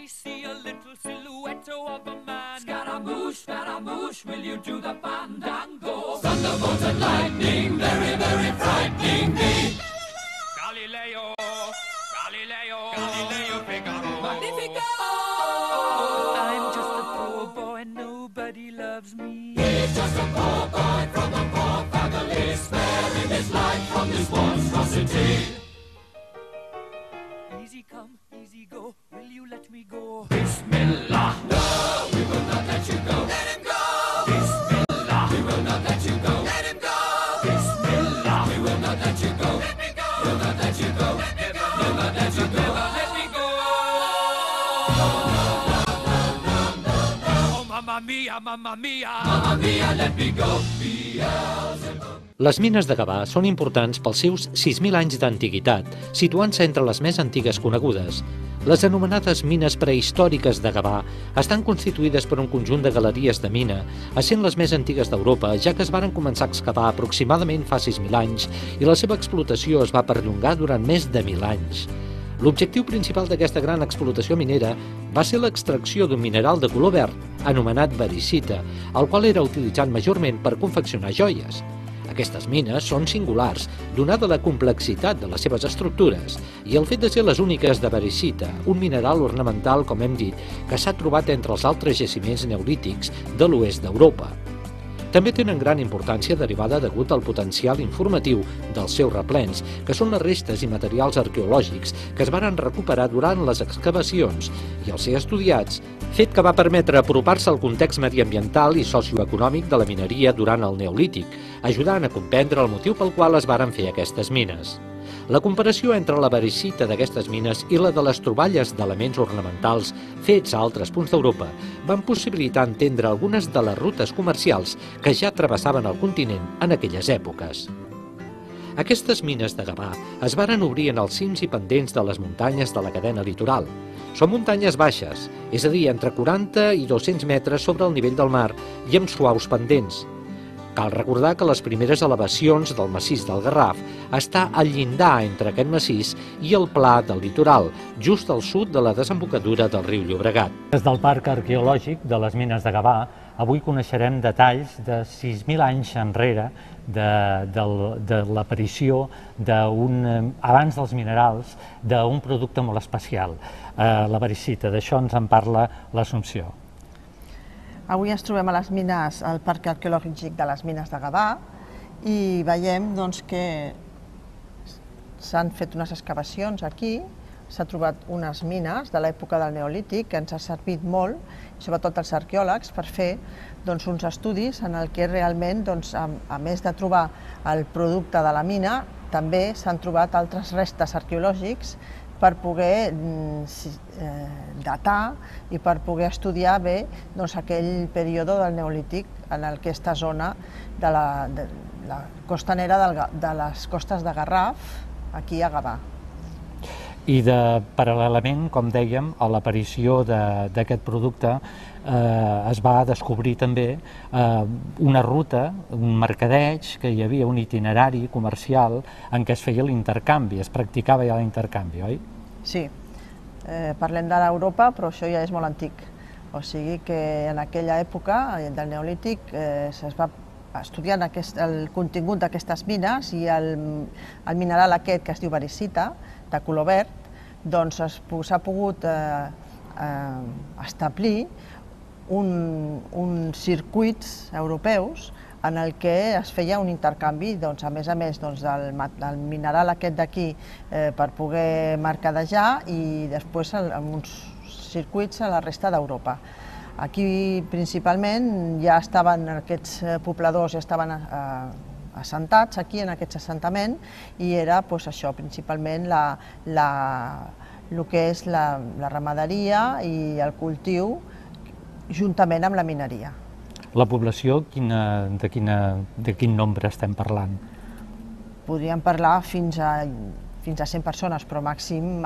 I see a little silhouette of a man. Scaramouche, will you do the fandango? Thunderbolt and lightning, very, very frightening me. Galileo, Figaro. Magnifico! I'm just a poor boy, nobody loves me. He's just a poor boy from a poor family, sparing his life from this monstrosity. Easy come, easy go, will you let me go? Bismillah, no, we will not let you go. Let him go! Bismillah, we will not let you go. Let him go! Bismillah, we will not let you go. Let me go! We'll not let you go. Let me go! We'll not let you go. Let me go! Oh, mamma mia, mamma mia! Mamma mia, let me go! Beelzebub! Les mines de Gavà són importants pels seus 6.000 anys d'antiguitat, situant-se entre les més antigues conegudes. Les anomenades mines prehistòriques de Gavà estan constituïdes per un conjunt de galeries de mina, essent les més antigues d'Europa, ja que es varen començar a excavar aproximadament fa 6.000 anys i la seva explotació es va perllongar durant més de 1.000 anys. L'objectiu principal d'aquesta gran explotació minera va ser l'extracció d'un mineral de color verd, anomenat variscita, el qual era utilitzat majorment per confeccionar joies. Aquestes mines són singulars, donada la complexitat de les seves estructures i el fet de ser les úniques de variscita, un mineral ornamental, com hem dit, que s'ha trobat entre els altres jaciments neolítics de l'oest d'Europa. També tenen gran importància derivada degut al potencial informatiu dels seus replens, que són les restes i materials arqueològics que es varen recuperar durant les excavacions i al ser estudiats, fet que va permetre apropar-se al context mediambiental i socioeconòmic de la mineria durant el Neolític, ajudant a comprendre el motiu pel qual es varen fer aquestes mines. La comparació entre la variscita d'aquestes mines i la de les troballes d'elements ornamentals fets a altres punts d'Europa van possibilitar entendre algunes de les rutes comercials que ja travessaven el continent en aquelles èpoques. Aquestes mines de Gavà es varen obrir en els cims i pendents de les muntanyes de la cadena litoral. Són muntanyes baixes, és a dir, entre 40 i 200 metres sobre el nivell del mar i amb suaus pendents. Cal recordar que les primeres elevacions del massís del Garraf està al llindar entre aquest massís i el pla del litoral, just al sud de la desembocadura del riu Llobregat. Des del Parc Arqueològic de les Mines de Gavà, avui coneixerem detalls de 6.000 anys enrere de l'aparició abans dels minerals, d'un producte molt especial, la variscita. D'això ens en parla l'Assumpció. Avui ens trobem a les mines, al Parc Arqueològic de les Mines de Gavà, i veiem que s'han fet unes excavacions aquí, s'ha trobat unes mines de l'època del Neolític que ens ha servit molt, sobretot als arqueòlegs, per fer uns estudis en el que realment, a més de trobar el producte de la mina, també s'han trobat altres restes arqueològics per poder datar i per poder estudiar bé aquell període del Neolític en aquesta zona de la costanera de les costes de Garraf, aquí a Gavà. I paral·lelament, com dèiem, a l'aparició d'aquest producte es va descobrir també una ruta, un mercadeig, que hi havia un itinerari comercial en què es feia l'intercanvi, es practicava ja l'intercanvi, oi? Sí, parlem de l'Europa, però això ja és molt antic. O sigui que en aquella època del Neolític es va estudiant el contingut d'aquestes mines i el mineral aquest que es diu variscita, de color verd, doncs s'ha pogut establir uns circuits europeus en el que es feia un intercanvi, a més del mineral aquest d'aquí per poder mercadejar i després amb uns circuits a la resta d'Europa. Aquí principalment ja estaven aquests pobladors, ja estaven assentats aquí en aquest assentament i era això, principalment el que és la ramaderia i el cultiu juntament amb la mineria. La població, de quin nombre estem parlant? Podríem parlar fins a 100 persones, però màxim.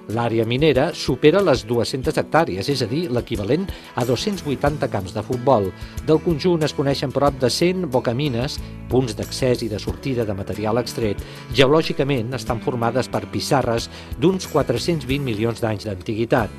L'àrea minera supera les 200 hectàrees, és a dir, l'equivalent a 280 camps de futbol. Del conjunt es coneixen prop de 100 bocamines, punts d'accés i de sortida de material extret. Geològicament estan formades per pissarres d'uns 420 milions d'anys d'antiguitat.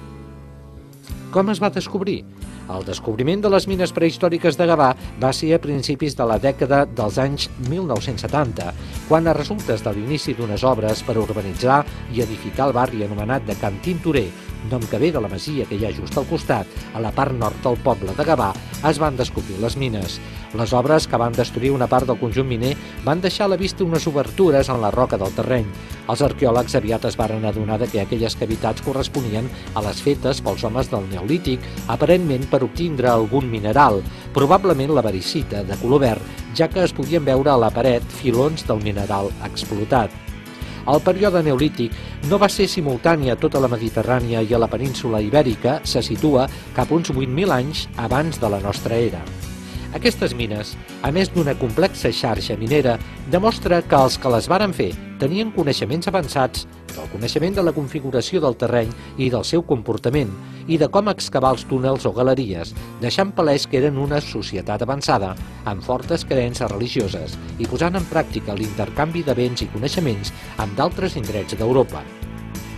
Com es va descobrir? El descobriment de les mines prehistòriques de Gavà va ser a principis de la dècada dels anys 1970, quan a resultes de l'inici d'unes obres per urbanitzar i edificar el barri anomenat de Can Tintorer, nom que ve de la masia que hi ha just al costat, a la part nord del poble de Gavà, es van descobrir les mines. Les obres, que van destruir una part del conjunt miner, van deixar a la vista unes obertures en la roca del terreny. Els arqueòlegs aviat es varen adonar que aquelles cavitats corresponien a les fetes pels homes del Neolític, aparentment per obtindre algun mineral, probablement la varicita, de color verd, ja que es podien veure a la paret filons del mineral explotat. El període neolític no va ser simultani a tota la Mediterrània i a la península Ibèrica se situa cap uns 8.000 anys abans de la nostra era. Aquestes mines, a més d'una complexa xarxa minera, demostra que els que les varen fer tenien coneixements avançats del coneixement de la configuració del terreny i del seu comportament i de com excavar els túnels o galeries, deixant palès que eren una societat avançada, amb fortes creences religioses i posant en pràctica l'intercanvi de béns i coneixements amb d'altres indrets d'Europa.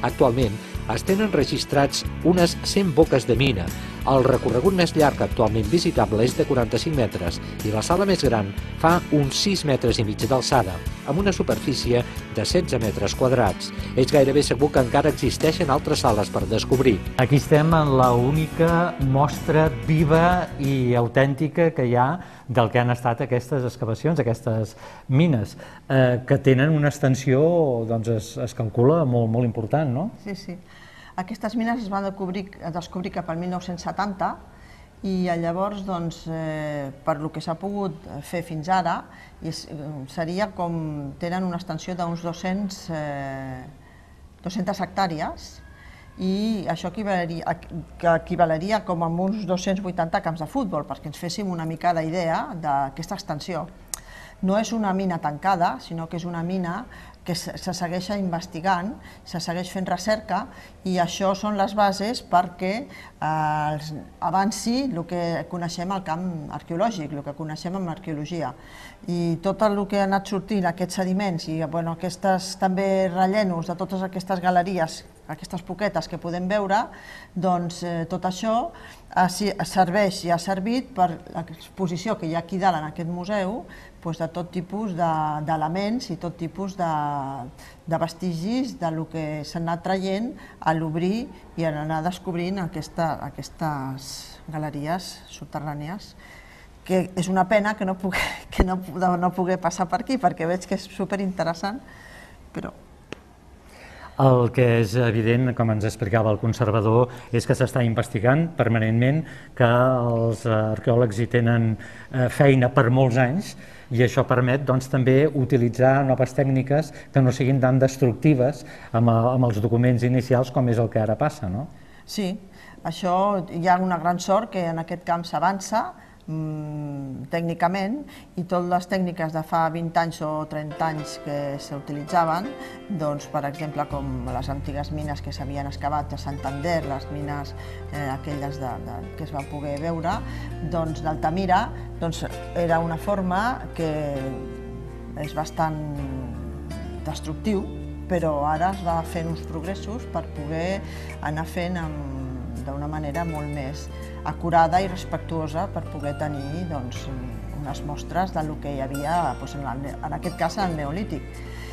Actualment, es tenen registrats unes 100 boques de mina. El recorregut més llarg actualment visitable és de 45 metres i la sala més gran fa uns 6 metres i mig d'alçada, amb una superfície de 16 metres quadrats. És gairebé segur que encara existeixen altres sales per descobrir. Aquí estem en l'única mostra viva i autèntica que hi ha del que han estat aquestes excavacions, aquestes mines, que tenen una extensió, doncs es calcula, molt important, no? Sí, sí. Aquestes mines es van descobrir cap al 1970 i llavors, doncs, per lo que s'ha pogut fer fins ara, seria com tenen una extensió d'uns 200 hectàrees i això equivaleria com a uns 280 camps de futbol, perquè ens féssim una mica d'idea d'aquesta extensió. No és una mina tancada, sinó que és una mina que se segueix investigant, se segueix fent recerca i això són les bases perquè avanci el que coneixem al camp arqueològic, el que coneixem en arqueologia. I tot el que ha anat sortint, aquests sediments i aquests també rellenos de totes aquestes galeries, aquestes poquetes que podem veure, doncs tot això serveix i ha servit per l'exposició que hi ha aquí dalt en aquest museu de tot tipus d'elements i tot tipus de vestigis del que s'ha anat traient a l'obrir i a anar descobrint aquestes galeries subterrànies, que és una pena que no pugui passar per aquí, perquè veig que és superinteressant, però... El que és evident, com ens explicava el conservador, és que s'està investigant permanentment, que els arqueòlegs hi tenen feina per molts anys i això permet també utilitzar noves tècniques que no siguin tan destructives amb els documents inicials com és el que ara passa, no? Sí, això hi ha una gran sort que en aquest camp s'avança tècnicament i totes les tècniques de fa 20 anys o 30 anys que s'utilitzaven, doncs, per exemple, com les antigues mines que s'havien excavat a Santander, les mines aquelles que es van poder veure, doncs d'Altamira, era una forma que és bastant destructiu, però ara es va fent uns progressos per poder anar fent d'una manera molt més acurada i respectuosa per poder tenir unes mostres del que hi havia, en aquest cas, al Neolític.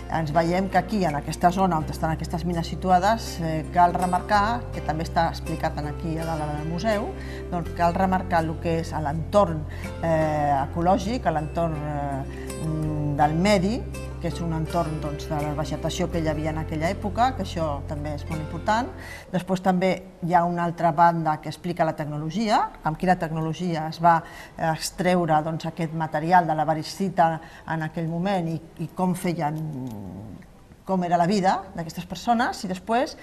Ens veiem que aquí, en aquesta zona on estan aquestes mines situades, cal remarcar, que també està explicat aquí a dalt del museu, cal remarcar el que és l'entorn ecològic, l'entorn del medi, que és un entorn de la vegetació que hi havia en aquella època, que això també és molt important. Després també hi ha una altra banda que explica la tecnologia, amb quina tecnologia es va extreure aquest material de la varicita en aquell moment i com era la vida d'aquestes persones, i després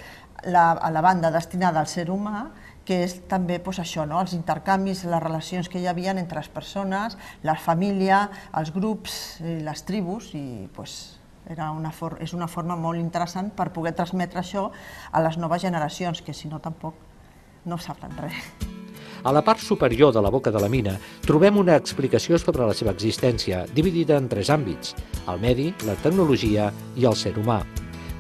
la banda destinada al ser humà, que és també això, els intercanvis, les relacions que hi havia entre les persones, la família, els grups, les tribus, i És una forma molt interessant per poder transmetre això a les noves generacions, que si no tampoc no sabran res. A la part superior de la boca de la mina trobem una explicació sobre la seva existència, dividida en 3 àmbits: el medi, la tecnologia i el ser humà.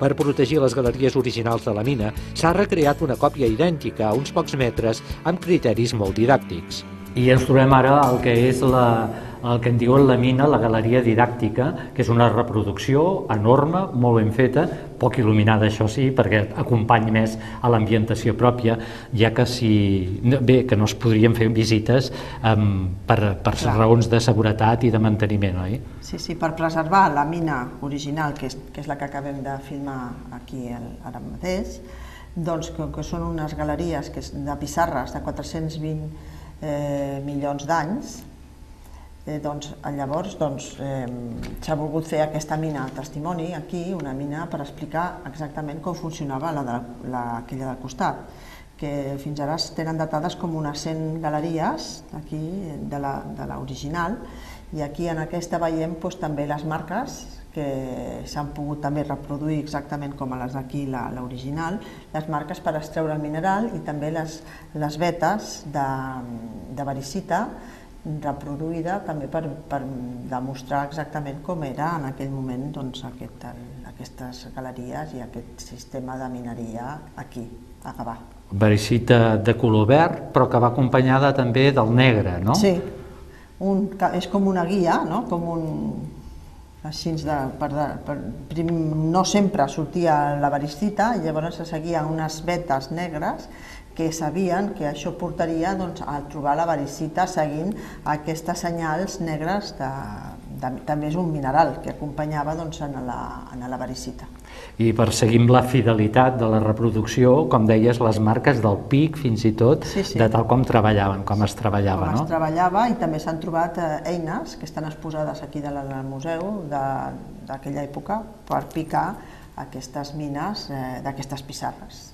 Per protegir les galeries originals de la mina, s'ha recreat una còpia idèntica a uns pocs metres amb criteris molt didàctics. I ens trobem ara el que és el que en diuen la mina, la galeria didàctica, que és una reproducció enorme, molt ben feta, poc il·luminada, això sí, perquè acompanya més a l'ambientació pròpia, ja que que no es podrien fer visites per raons de seguretat i de manteniment, oi? Sí, per preservar la mina original, que és la que acabem de filmar aquí ara mateix, doncs que són unes galeries de pissarres de 420 milions d'anys, llavors s'ha volgut fer aquesta mina testimoni aquí, una mina per explicar exactament com funcionava aquella del costat, que fins ara es tenen datades com unes 100 galeries aquí de l'original, i aquí en aquesta veiem també les marques que s'han pogut també reproduir exactament com les d'aquí, l'original, les marques per extreure el mineral i també les vetes de varicita reproduïda també per demostrar exactament com era en aquell moment aquestes galeries i aquest sistema de mineria aquí, a Gavà. Varicita de color verd, però que va acompanyada també del negre, no? Sí, és com una guia, no? Com un... Així, no sempre sortia la varicita, i llavors se seguien unes vetes negres que sabien que això portaria a trobar la varicita seguint aquestes senyals negres. També és un mineral que acompanyava en la varicita. I perseguim la fidelitat de la reproducció, com deies, les marques del pic, fins i tot, de tal com treballaven, com es treballava, no? Com es treballava, i també s'han trobat eines que estan exposades aquí al museu d'aquella època per picar aquestes mines d'aquestes pissarres.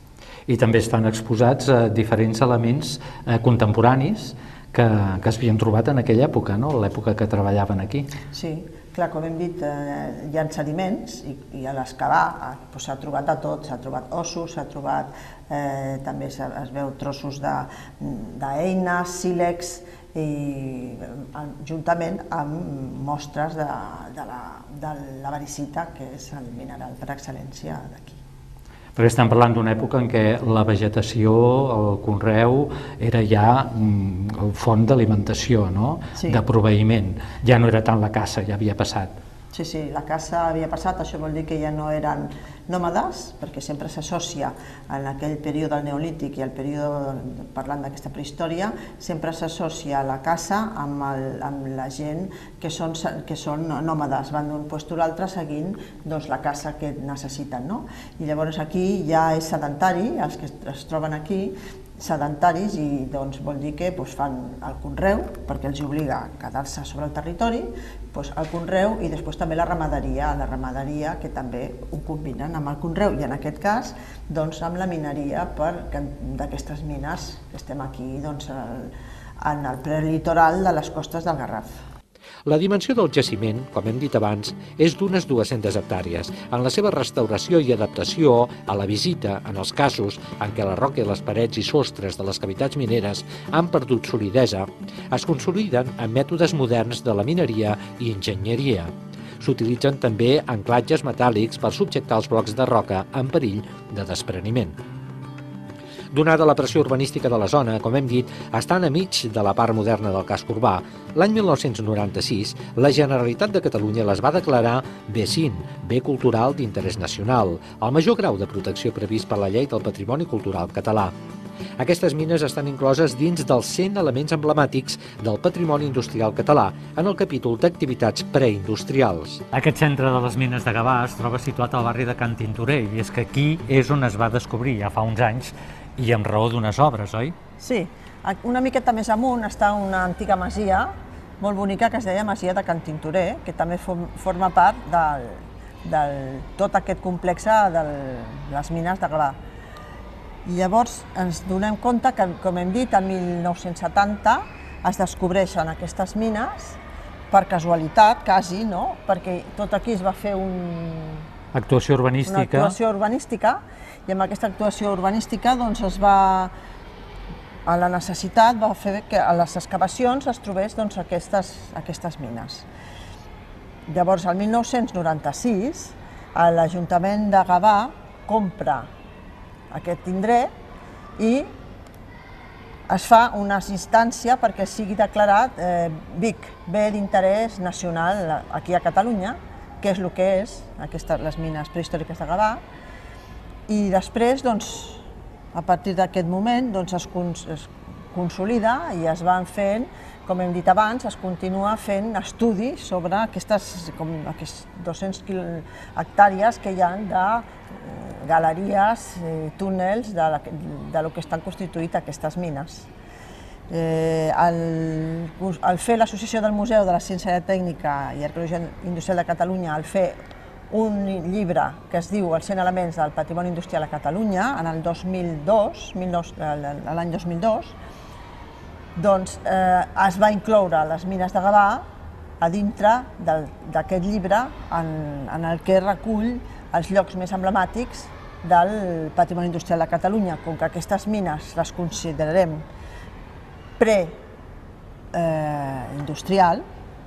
I també estan exposats diferents elements contemporanis que es havien trobat en aquella època, no? L'època que treballaven aquí. Sí, clar, com hem dit, hi ha sediments i a l'excavar s'ha trobat de tot, s'ha trobat ossos, s'ha trobat, també es veu trossos d'eines, sílex, juntament amb mostres de la varicita, que és el mineral per excel·lència d'aquí. Perquè estem parlant d'una època en què la vegetació, el conreu, era ja font d'alimentació, de proveïment. Ja no era tant la caça, ja havia passat. Sí, la caça havia passat, això vol dir que ja no eren nòmades, perquè sempre s'associa en aquell període del Neolític i el període, parlant d'aquesta prehistòria, sempre s'associa la caça amb la gent que són nòmades, van d'un lloc a l'altre seguint la caça que necessiten. I llavors aquí ja és sedentari, els que es troben aquí, sedentaris, i vol dir que fan el conreu, perquè els obliga a quedar-se sobre el territori, el conreu, i després també la ramaderia que també ho combinen amb el conreu, i en aquest cas amb la mineria d'aquestes mines que estem aquí en el prelitoral de les costes del Garraf. La dimensió del jaciment, com hem dit abans, és d'unes 200 hectàrees. En la seva restauració i adaptació a la visita, en els casos en què la roca i les parets i sostres de les cavitats mineres han perdut solidesa, es consoliden amb mètodes moderns de la mineria i enginyeria. S'utilitzen també anclatges metàl·lics per subjectar els blocs de roca en perill de despreniment. Donada la pressió urbanística de la zona, com hem dit, estan a mig de la part moderna del casc urbà. L'any 1996, la Generalitat de Catalunya les va declarar B5, Bé Cultural d'Interès Nacional, el major grau de protecció previst per la Llei del Patrimoni Cultural Català. Aquestes mines estan incloses dins dels 100 elements emblemàtics del patrimoni industrial català, en el capítol d'activitats preindustrials. Aquest centre de les mines de Gavà es troba situat al barri de Can Tintorer, i és que aquí és on es va descobrir ja fa uns anys, i amb raó d'unes obres, oi? Sí, una miqueta més amunt està una antiga masia molt bonica que es deia Masia de Can Tintorer, que també forma part de tot aquest complex de les mines de Gavà. I llavors ens donem compte que, com hem dit, en 1970 es descobreixen aquestes mines per casualitat, quasi, no? Perquè tot aquí es va fer Actuació una urbanística. actuació urbanística, i amb aquesta actuació urbanística doncs, a la necessitat va fer que a les excavacions es trobés doncs, aquestes mines. Llavors, el 1996, l'Ajuntament de Gavà compra aquest indret i es fa una instància perquè sigui declarat BIC, Bé d'Interès Nacional aquí a Catalunya, que és el que és les mines prehistòriques de Gavà, i després, a partir d'aquest moment, es consolida i es van fent, com hem dit abans, es continua fent estudis sobre aquestes 200 hectàrees que hi ha de galeries, túnels, de lo que estan constituïts aquestes mines. Al fer l'Associació del Museu de la Ciència Tècnica i Arqueologia Industrial de Catalunya, al fer un llibre que es diu Els 100 elements del patrimoni industrial a Catalunya, en el 2002, l'any 2002, doncs es va incloure les mines de Gavà a dintre d'aquest llibre en el que recull els llocs més emblemàtics del patrimoni industrial de Catalunya. Com que aquestes mines les considerarem preindustrial,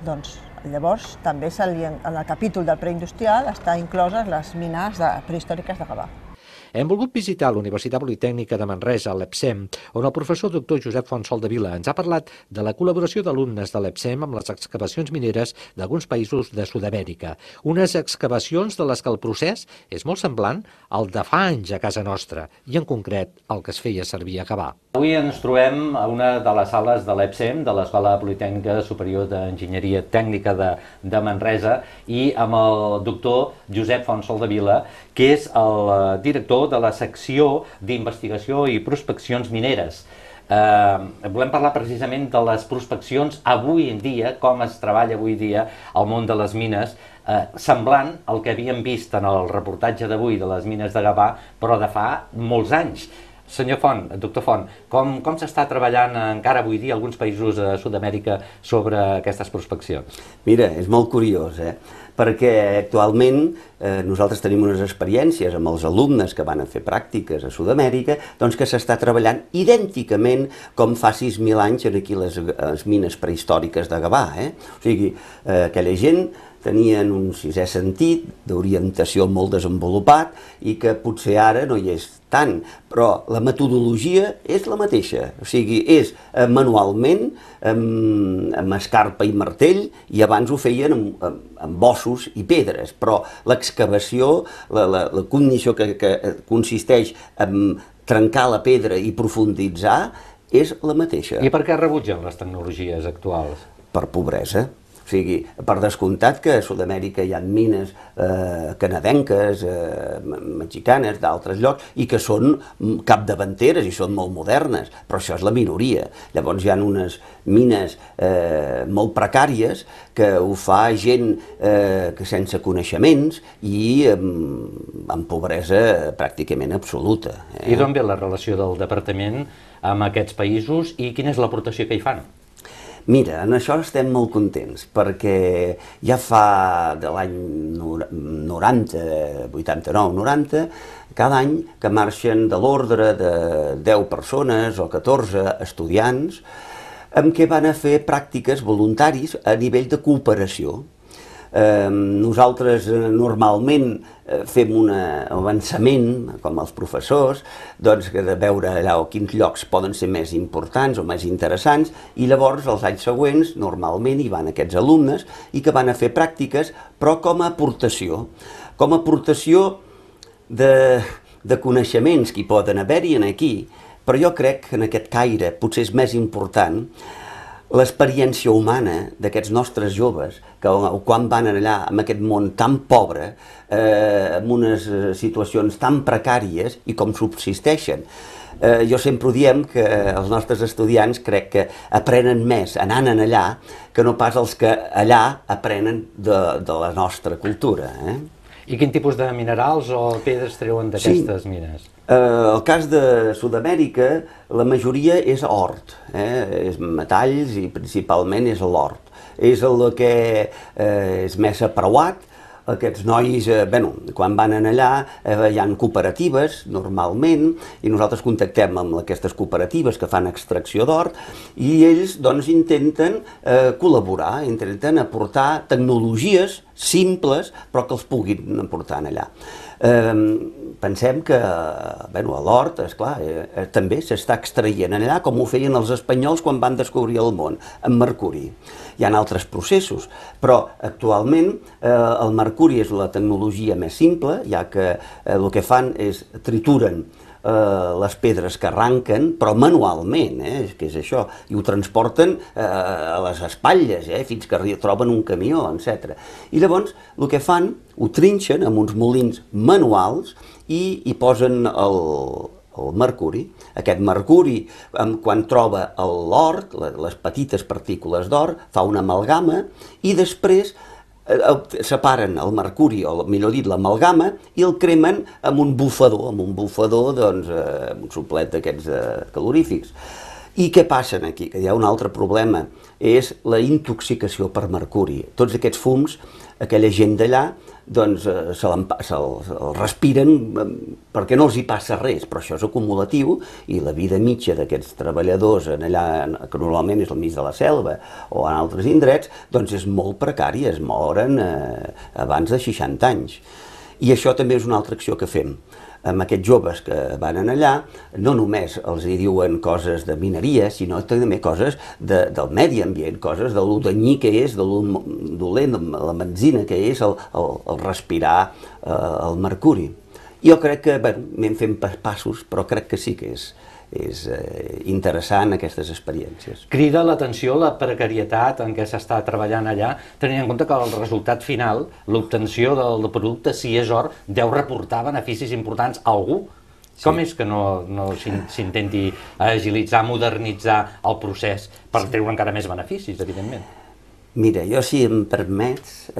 doncs llavors també en el capítol del preindustrial està incloses les mines prehistòriques de Gavà. Hem volgut visitar la Universitat Politècnica de Manresa, l'EPSEM, on el professor doctor Josep Font Soldevila ens ha parlat de la col·laboració d'alumnes de l'EPSEM amb les excavacions mineres d'alguns països de Sud-amèrica. Unes excavacions de les que el procés és molt semblant al de fa anys a casa nostra, i en concret el que es feia servir a Gavà. Avui ens trobem a una de les sales de l'EPSEM, de l'Escola Politècnica Superior d'Enginyeria Tècnica de Manresa, i amb el doctor Josep Font Soldevila, que és el director de la secció d'investigació i prospeccions mineres. Volem parlar precisament de les prospeccions avui en dia, com es treballa avui dia al món de les mines, semblant al que havíem vist en el reportatge d'avui de les mines de Gavà, però de fa molts anys. Senyor Font, doctor Font, com s'està treballant encara avui dia a alguns països de Sud-amèrica sobre aquestes prospeccions? Mira, és molt curiós, perquè actualment nosaltres tenim unes experiències amb els alumnes que van a fer pràctiques a Sud-amèrica, doncs que s'està treballant idènticament com fa 6.000 anys aquí les mines prehistòriques de Gavà. O sigui, aquella gent tenien un sisè sentit d'orientació molt desenvolupat i que potser ara no hi és tant, però la metodologia és la mateixa, o sigui, és manualment, amb escarpa i martell, i abans ho feien amb ossos i pedres, però l'excavació, la cognició que consisteix en trencar la pedra i profunditzar és la mateixa. I per què rebutgen les tecnologies actuals? Per pobresa. O sigui, per descomptat que a Sud-amèrica hi ha mines canadenques, mexicanes, d'altres llocs, i que són capdavanteres i són molt modernes, però això és la minoria. Llavors hi ha unes mines molt precàries que ho fa gent sense coneixements i amb pobresa pràcticament absoluta. I d'on ve la relació del departament amb aquests països i quina és l'aportació que hi fan? Mira, en això estem molt contents, perquè ja fa de l'any 89, 90, cada any que marxen de l'ordre de 10 persones o 14 estudiants, amb què van a fer pràctiques voluntaris a nivell de cooperació. Nosaltres normalment fem un avançament, com els professors, doncs de veure allà quins llocs poden ser més importants o més interessants, i llavors els anys següents normalment hi van aquests alumnes i que van a fer pràctiques, però com a aportació. Com a aportació de coneixements que hi poden haver-hi aquí, però jo crec que en aquest caire potser és més important l'experiència humana d'aquests nostres joves, que quan van allà en aquest món tan pobre, amb unes situacions tan precàries i com subsisteixen. Jo sempre ho diem que els nostres estudiants crec que aprenen més anant allà que no pas els que allà aprenen de la nostra cultura. I quin tipus de minerals o pedres treuen d'aquestes mines? El cas de Sud-amèrica, la majoria és hort, és metalls i principalment és l'hort. És el que és més apreuat. Aquests nois, quan van allà, hi ha cooperatives, normalment, i nosaltres contactem amb aquestes cooperatives que fan extracció d'or, i ells intenten col·laborar, intenten aportar tecnologies simples, però que els puguin aportar allà. Pensem que l'hort, esclar, també s'està extraient allà, com ho feien els espanyols quan van descobrir el món, amb mercuri. Hi ha altres processos, però actualment el mercuri és la tecnologia més simple, ja que el que fan és trituren les pedres que arranquen, però manualment, que és això, i ho transporten a les espatlles, fins que troben un camió, etc. I llavors el que fan, ho trinxen amb uns molins manuals i hi posen el mercuri. Aquest mercuri, quan troba l'or, les petites partícules d'or, fa una amalgama i després separen el mercuri, o millor dit l'amalgama, i el cremen amb un bufador, amb un soplet d'aquests calorífics. I què passa aquí? Que hi ha un altre problema, és la intoxicació per mercuri. Tots aquests fums, aquella gent d'allà, se'l respiren perquè no els hi passa res, però això és acumulatiu i la vida mitja d'aquests treballadors allà, que normalment és al mig de la selva o en altres indrets, és molt precària, es moren abans de 60 anys. I això també és una altra acció que fem. Amb aquests joves que van allà, no només els hi diuen coses de mineria, sinó també coses del medi ambient, coses de lo danyí que és, de lo dolent, la benzina que és el respirar el mercuri. Jo crec que anem fent passos, però crec que sí que és interessant aquestes experiències. Crida l'atenció la precarietat en què s'està treballant allà, tenint en compte que el resultat final, l'obtenció del producte, si és or, deu reportar beneficis importants a algú. Com és que no s'intenti agilitzar, modernitzar el procés per treure encara més beneficis, evidentment? Mira, jo, si em permets,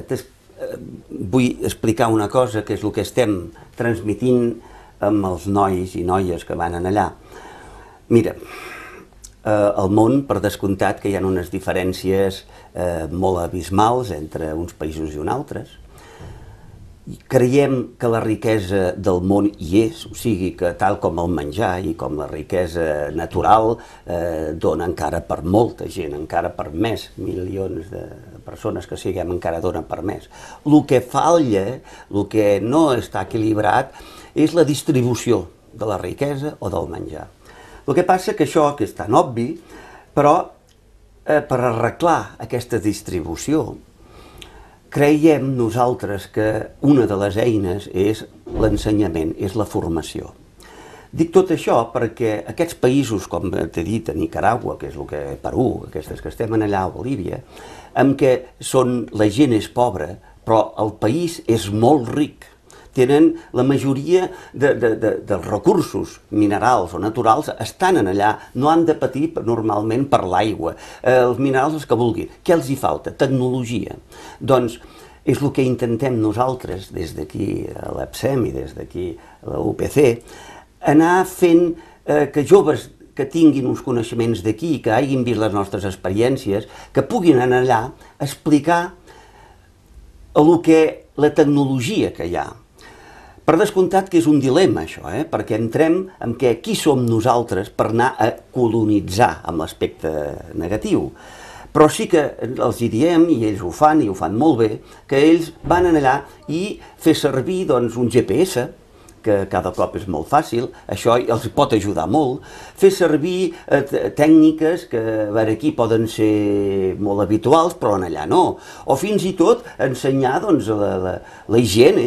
vull explicar una cosa, que és el que estem transmitint amb els nois i noies que van allà. Mira, al món, per descomptat, que hi ha unes diferències molt abismals entre uns països i uns altres. Creiem que la riquesa del món hi és, o sigui que tal com el menjar i com la riquesa natural dona encara per molta gent, encara per més milions de persones que siguem, encara dona per més. El que falla, el que no està equilibrat, és la distribució de la riquesa o del menjar. El que passa que això, que és tan obvi, però per arreglar aquesta distribució, creiem nosaltres que una de les eines és l'ensenyament, és la formació. Dic tot això perquè aquests països, com t'he dit, a Nicaragua, que és el que Perú, aquestes que estem allà a Bolívia, en què la gent és pobra, però el país és molt ric. Tenen la majoria dels recursos minerals o naturals estan allà, no han de patir normalment per l'aigua, els minerals els que vulguin. Què els hi falta? Tecnologia. Doncs és el que intentem nosaltres, des d'aquí a l'EPSEM i des d'aquí a la UPC, anar fent que joves que tinguin uns coneixements d'aquí, que hagin vist les nostres experiències, que puguin anar allà a explicar la tecnologia que hi ha. Per descomptat que és un dilema, això, perquè entrem en què qui som nosaltres per anar a colonitzar amb l'aspecte negatiu. Però sí que els hi diem, i ells ho fan, i ho fan molt bé, que ells van allà i fer servir un GPS, que cada cop és molt fàcil, això els pot ajudar molt, fer servir tècniques que aquí poden ser molt habituals, però allà no, o fins i tot ensenyar la higiene,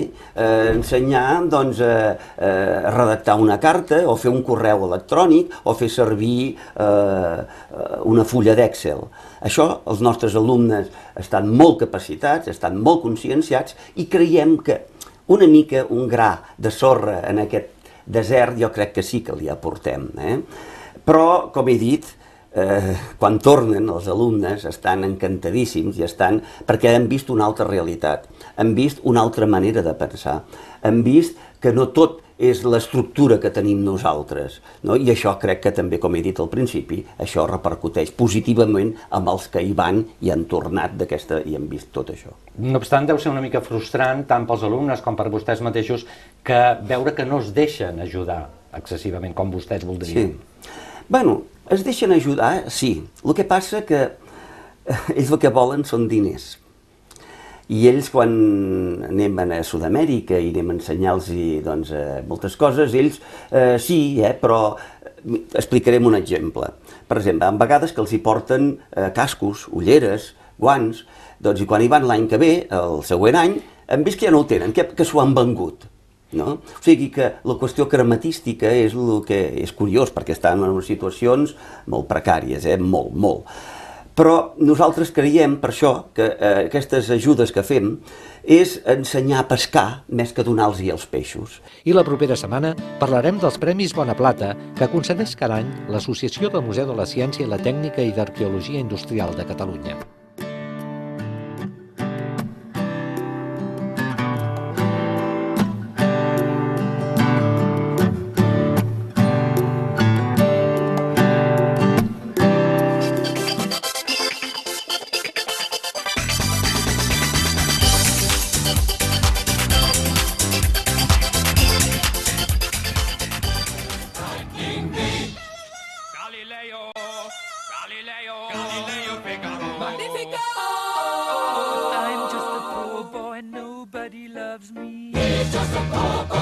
ensenyar a redactar una carta, o fer un correu electrònic, o fer servir una fulla d'Excel. Això els nostres alumnes estan molt capacitats, estan molt conscienciats, i creiem que una mica, un gra de sorra en aquest desert, jo crec que sí que li aportem. Però, com he dit, quan tornen els alumnes estan encantadíssims i estan perquè han vist una altra realitat, han vist una altra manera de pensar, han vist que no tot és l'estructura que tenim nosaltres, no? I això crec que també, com he dit al principi, això repercuteix positivament amb els que hi van i han tornat i han vist tot això. No obstant, deu ser una mica frustrant tant pels alumnes com per vostès mateixos que veure que no es deixen ajudar excessivament com vostès voldrien. Sí. Bueno, es deixen ajudar, sí. El que passa que ells el que volen són diners. I ells, quan anem a Sud-amèrica i anem a ensenyar-los doncs, moltes coses, ells sí, però explicarem un exemple. Per exemple, a vegades que els hi porten cascos, ulleres, guants, doncs, i quan hi van l'any que ve, el següent any, hem vist que ja no ho tenen, que s'ho han vengut. No? O sigui que la qüestió crematística és el que és curiós, perquè estan en unes situacions molt precàries, molt, molt. Però nosaltres creiem, per això, que aquestes ajudes que fem és ensenyar a pescar més que donar-los els peixos. I la propera setmana parlarem dels Premis Bona Plata que concedeix cada any l'Associació del Museu de la Ciència i la Tècnica i d'Arqueologia Industrial de Catalunya. Galileo Figaro. Magnifico! I'm just a poor boy and nobody loves me. He's just a poor boy.